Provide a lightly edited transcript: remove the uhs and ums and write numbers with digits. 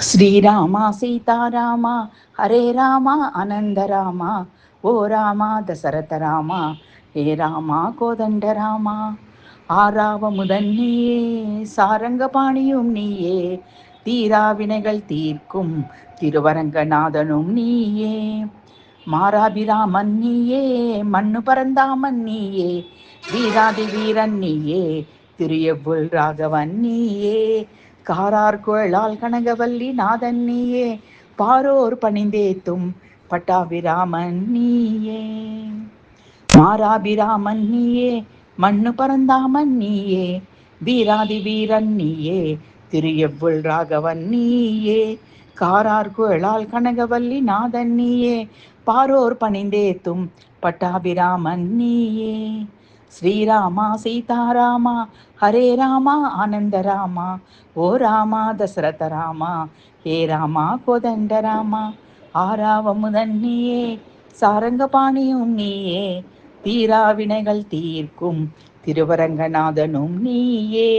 ஸ்ரீராமா சீதாராமா ஹரே ராமா அனந்த ராமா ஓ ராமா தசரத ராமா ஹே ராமா கோதண்ட ராமா ஆறாவ முதன்னியே சாரங்கபாணியும் நீயே தீராவினைகள் தீர்க்கும் திருவரங்கநாதனும் நீயே மாராபிராமன் நீயே மண்ணு பரந்தாமன் நீயே வீராதி வீரன் நீயே திரு எவ்வுள் ராகவன் நீயே காரார் குழலால் கனகவல்லி நாதன் நீயே பாரோர் பணிந்தேத்தும் பட்டாபிராமன் நீயே மாராபிராமன் நீயே மண்ணு பரந்தாமன் நீயே வீராதி வீரன் நீயே திரு எவ்வுள் ராகவன் நீயே காரார் குழலால் கனகவல்லி நாதன் நீயே பாரோர் பணிந்தேத்தும் பட்டாபிராமன் நீயே ஸ்ரீராமா சீதாராமா ஹரே ராமா ஆனந்த ராமா ஓ ராமா தசரத ராமா ஹே ராமா கோதண்ட ராமா ஆறாவ முதன் நீயே சாரங்கபாணியும் நீயே தீராவினைகள் தீர்க்கும் திருவரங்கநாதனும் நீயே.